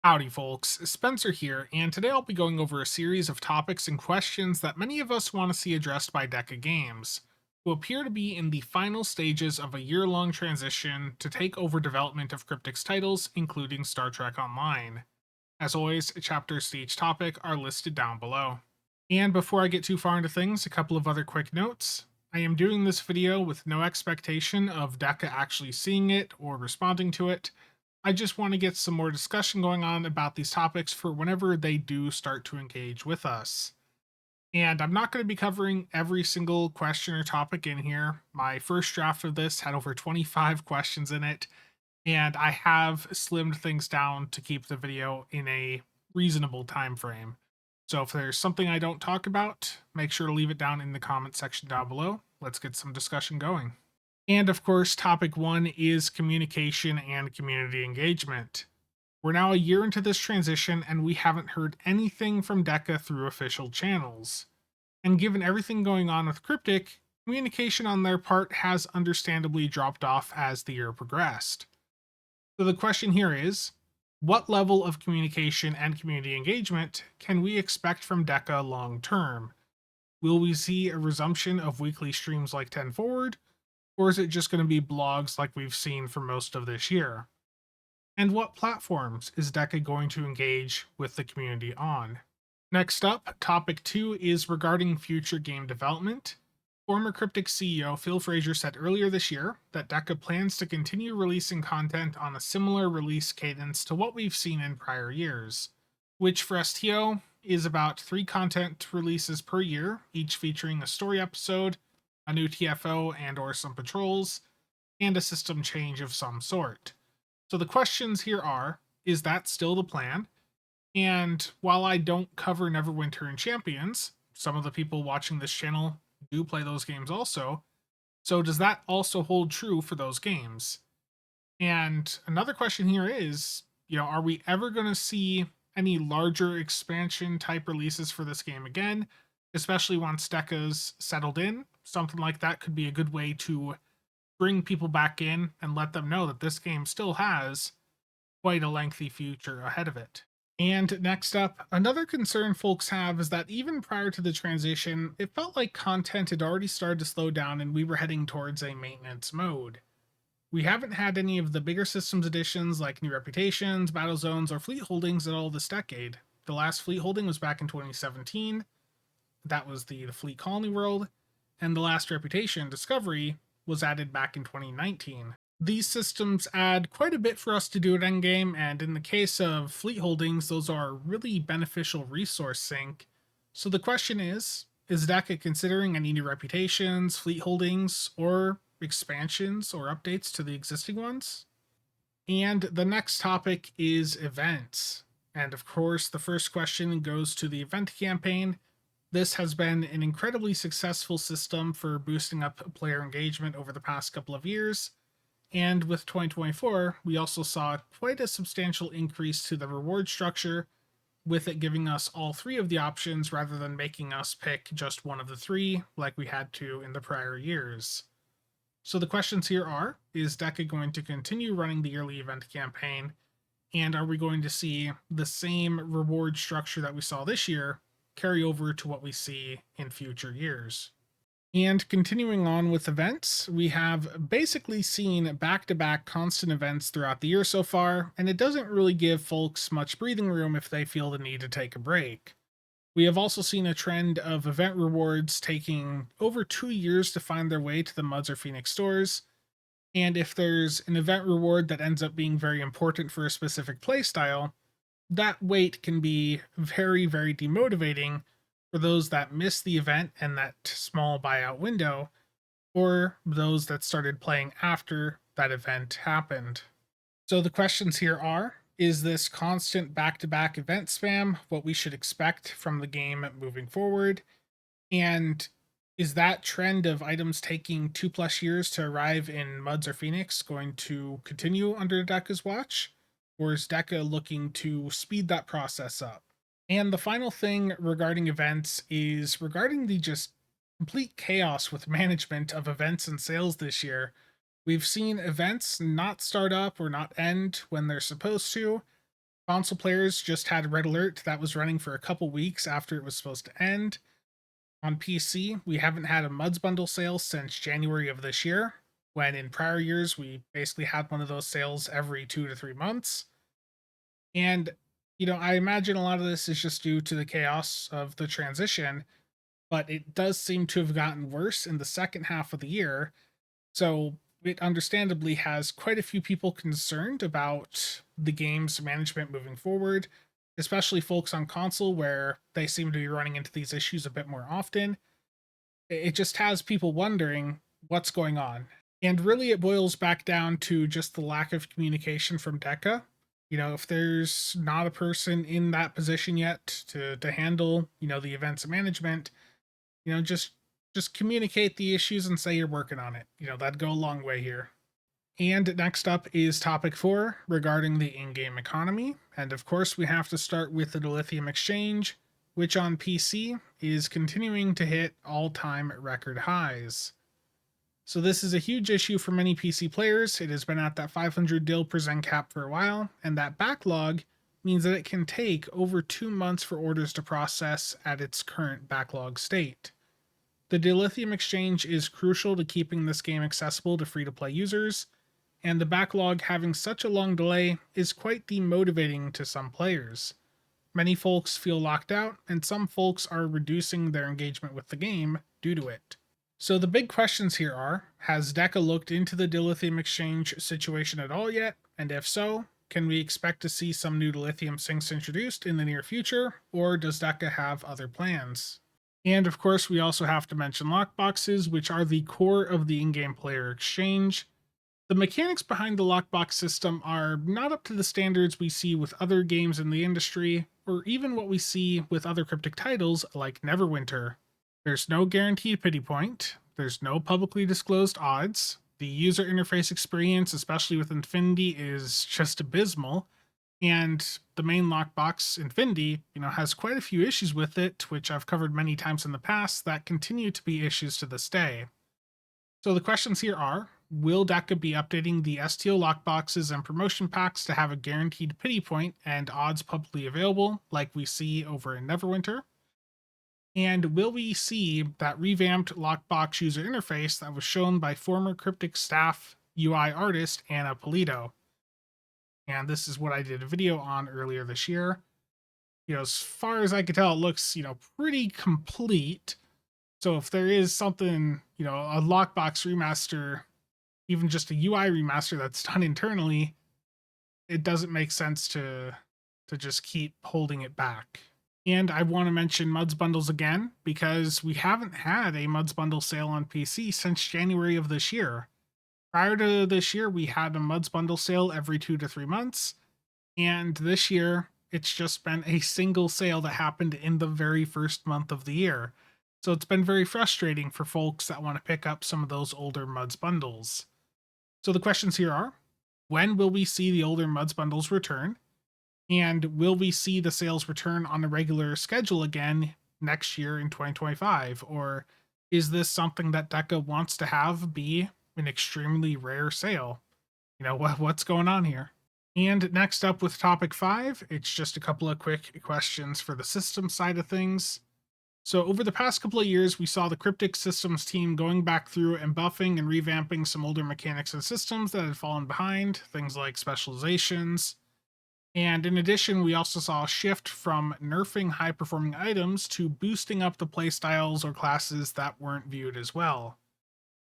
Howdy, folks. Spencer here, and today I'll be going over a series of topics and questions that many of us want to see addressed by DECA Games, who appear to be in the final stages of a year long transition to take over development of Cryptic's titles, including Star Trek Online. As always, chapters to each topic are listed down below. And before I get too far into things, a couple of other quick notes. I am doing this video with no expectation of DECA actually seeing it or responding to it. I just want to get some more discussion going on about these topics for whenever they do start to engage with us. And I'm not going to be covering every single question or topic in here. My first draft of this had over 25 questions in it, and I have slimmed things down to keep the video in a reasonable time frame. So if there's something I don't talk about, make sure to leave it down in the comment section down below. Let's get some discussion going. And of course, topic one is communication and community engagement. We're now a year into this transition, and we haven't heard anything from DECA through official channels. And given everything going on with Cryptic, communication on their part has understandably dropped off as the year progressed. So the question here is, what level of communication and community engagement can we expect from DECA long term? Will we see a resumption of weekly streams like 10 Forward? Or is it just going to be blogs like we've seen for most of this year? And what platforms is DECA going to engage with the community on? Next up, topic 2 is regarding future game development. Former Cryptic CEO Phil Fraser said earlier this year that DECA plans to continue releasing content on a similar release cadence to what we've seen in prior years, which for STO is about 3 content releases per year, each featuring a story episode, a new TFO and or some patrols, and a system change of some sort. So the questions here are, is that still the plan? And while I don't cover Neverwinter and Champions, some of the people watching this channel do play those games also. So does that also hold true for those games? And another question here is, are we ever going to see any larger expansion type releases for this game again, especially once DECA's settled in? Something like that could be a good way to bring people back in and let them know that this game still has quite a lengthy future ahead of it. And next up, another concern folks have is that even prior to the transition, it felt like content had already started to slow down and we were heading towards a maintenance mode. We haven't had any of the bigger systems additions like new reputations, battle zones, or fleet holdings at all this decade. The last fleet holding was back in 2017. That was the Fleet Colony World. And the last reputation, Discovery, was added back in 2019. These systems add quite a bit for us to do at endgame, and in the case of fleet holdings, those are a really beneficial resource sink. So the question is DECA considering any new reputations, fleet holdings, or expansions or updates to the existing ones? And the next topic is events. And of course, the first question goes to the event campaign. This has been an incredibly successful system for boosting up player engagement over the past couple of years. And with 2024, we also saw quite a substantial increase to the reward structure, with it giving us all 3 of the options rather than making us pick just one of the 3 like we had to in the prior years. So the questions here are, is DECA going to continue running the yearly event campaign? And are we going to see the same reward structure that we saw this year carry over to what we see in future years? And continuing on with events, we have basically seen back-to-back constant events throughout the year so far, and it doesn't really give folks much breathing room if they feel the need to take a break. We have also seen a trend of event rewards taking over 2 years to find their way to the Muds or Phoenix stores, and if there's an event reward that ends up being very important for a specific playstyle, that wait can be very, very demotivating for those that missed the event and that small buyout window, or those that started playing after that event happened. So the questions here are, is this constant back-to-back event spam what we should expect from the game moving forward? And is that trend of items taking 2+ years to arrive in Muds or Phoenix going to continue under DECA's watch? Or is DECA looking to speed that process up? And the final thing regarding events is regarding the just complete chaos with management of events and sales this year. We've seen events not start up or not end when they're supposed to, Console players just had a red alert that was running for a couple weeks after it was supposed to end. On PC, we haven't had a Muds bundle sale since January of this year, when in prior years we basically had one of those sales every 2 to 3 months. And, I imagine a lot of this is just due to the chaos of the transition, but it does seem to have gotten worse in the second half of the year. So it understandably has quite a few people concerned about the game's management moving forward, especially folks on console where they seem to be running into these issues a bit more often. It just has people wondering what's going on. And really, it boils back down to just the lack of communication from DECA. If there's not a person in that position yet to handle, the events management, just communicate the issues and say you're working on it. That'd go a long way here. And next up is topic 4 regarding the in-game economy. And of course, we have to start with the dilithium exchange, which on PC is continuing to hit all-time record highs. So this is a huge issue for many PC players. It has been at that 500 dil per zen cap for a while, and that backlog means that it can take over 2 months for orders to process at its current backlog state. The dilithium exchange is crucial to keeping this game accessible to free-to-play users, and the backlog having such a long delay is quite demotivating to some players. Many folks feel locked out, and some folks are reducing their engagement with the game due to it. So the big questions here are, has DECA looked into the dilithium exchange situation at all yet? And if so, can we expect to see some new dilithium sinks introduced in the near future, or does DECA have other plans? And of course, we also have to mention lockboxes, which are the core of the in-game player exchange. The mechanics behind the lockbox system are not up to the standards we see with other games in the industry, or even what we see with other Cryptic titles like Neverwinter. There's no guaranteed pity point, there's no publicly disclosed odds, the user interface experience, especially with Infinity, is just abysmal, and the main lockbox, Infinity, has quite a few issues with it, which I've covered many times in the past, that continue to be issues to this day. So the questions here are, will DECA be updating the STO lockboxes and promotion packs to have a guaranteed pity point and odds publicly available, like we see over in Neverwinter? And will we see that revamped lockbox user interface that was shown by former Cryptic staff UI artist Anna Polito? And this is what I did a video on earlier this year. As far as I could tell, it looks, pretty complete. So if there is something, a lockbox remaster, even just a UI remaster that's done internally, it doesn't make sense to just keep holding it back. And I want to mention Muds bundles again, because we haven't had a Muds bundle sale on PC since January of this year. Prior to this year, we had a Muds bundle sale every 2 to 3 months, and this year, it's just been a single sale that happened in the very first month of the year. So it's been very frustrating for folks that want to pick up some of those older Muds bundles. So the questions here are, when will we see the older Muds bundles return? And will we see the sales return on a regular schedule again next year in 2025? Or is this something that DECA wants to have be an extremely rare sale? What's going on here? And next up with topic 5, it's just a couple of quick questions for the system side of things. So over the past couple of years, we saw the Cryptic Systems team going back through and buffing and revamping some older mechanics and systems that had fallen behind, things like specializations. And in addition, we also saw a shift from nerfing high-performing items to boosting up the playstyles or classes that weren't viewed as well.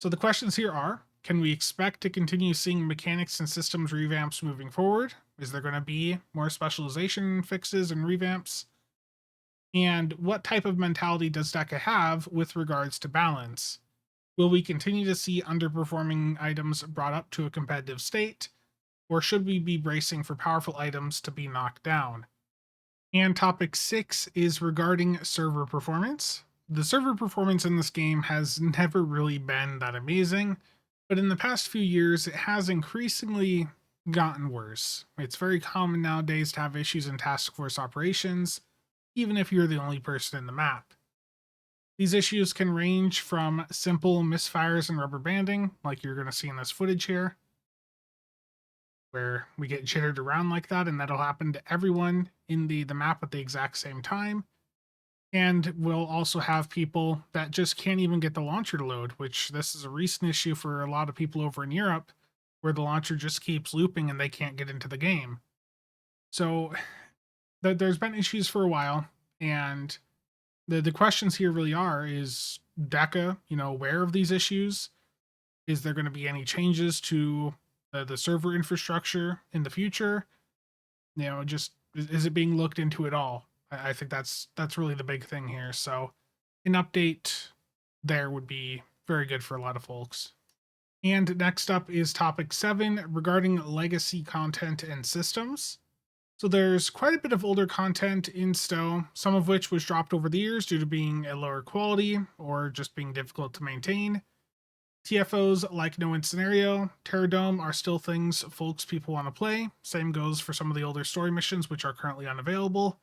So the questions here are, can we expect to continue seeing mechanics and systems revamps moving forward? Is there going to be more specialization fixes and revamps? And what type of mentality does DECA have with regards to balance? Will we continue to see underperforming items brought up to a competitive state? Or should we be bracing for powerful items to be knocked down? And topic 6 is regarding server performance. The server performance in this game has never really been that amazing, but in the past few years, it has increasingly gotten worse. It's very common nowadays to have issues in task force operations, even if you're the only person in the map. These issues can range from simple misfires and rubber banding, like you're going to see in this footage here, where we get jittered around like that, and that'll happen to everyone in the map at the exact same time. And we'll also have people that just can't even get the launcher to load, which this is a recent issue for a lot of people over in Europe, where the launcher just keeps looping and they can't get into the game. So there's been issues for a while, and the questions here really are: is DECA, aware of these issues? Is there going to be any changes to the server infrastructure in the future? Just is it being looked into at all? I think that's really the big thing here. So an update there would be very good for a lot of folks. And next up is topic 7 regarding legacy content and systems. So there's quite a bit of older content in STO, some of which was dropped over the years due to being a lower quality or just being difficult to maintain. TFOs like No Win Scenario, Terradome are still things people want to play. Same goes for some of the older story missions, which are currently unavailable.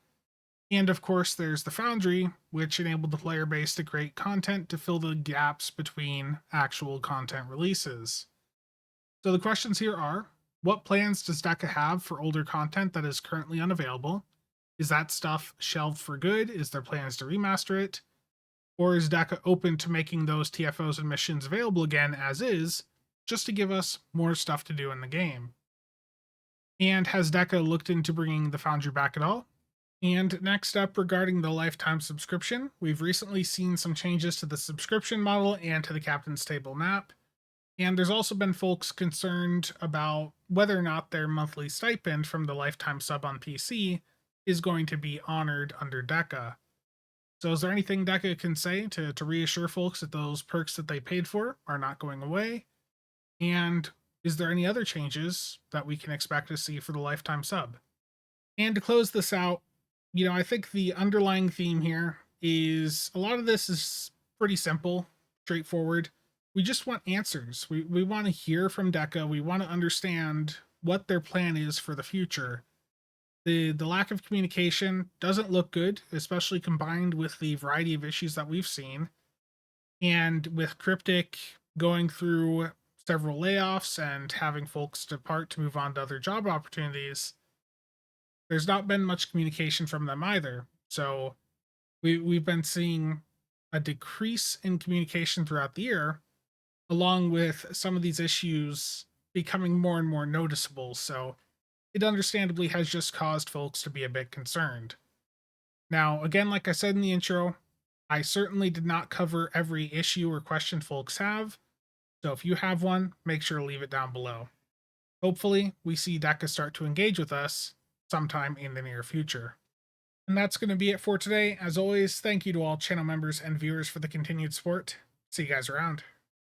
And of course, there's the Foundry, which enabled the player base to create content to fill the gaps between actual content releases. So the questions here are: what plans does DECA have for older content that is currently unavailable? Is that stuff shelved for good? Is there plans to remaster it? Or is DECA open to making those TFOs and missions available again as is, just to give us more stuff to do in the game? And has DECA looked into bringing the Foundry back at all? And next up, regarding the lifetime subscription, we've recently seen some changes to the subscription model and to the Captain's Table map. And there's also been folks concerned about whether or not their monthly stipend from the lifetime sub on PC is going to be honored under DECA. So is there anything DECA can say to reassure folks that those perks that they paid for are not going away? And is there any other changes that we can expect to see for the lifetime sub? And to close this out, I think the underlying theme here is a lot of this is pretty simple, straightforward. We just want answers. We want to hear from DECA. We want to understand what their plan is for the future. The lack of communication doesn't look good, especially combined with the variety of issues that we've seen. And with Cryptic going through several layoffs and having folks depart to move on to other job opportunities, there's not been much communication from them either. So we've been seeing a decrease in communication throughout the year, along with some of these issues becoming more and more noticeable. So it understandably has just caused folks to be a bit concerned. Now, again, like I said in the intro, I certainly did not cover every issue or question folks have. So if you have one, make sure to leave it down below. Hopefully, we see DECA start to engage with us sometime in the near future. And that's going to be it for today. As always, thank you to all channel members and viewers for the continued support. See you guys around.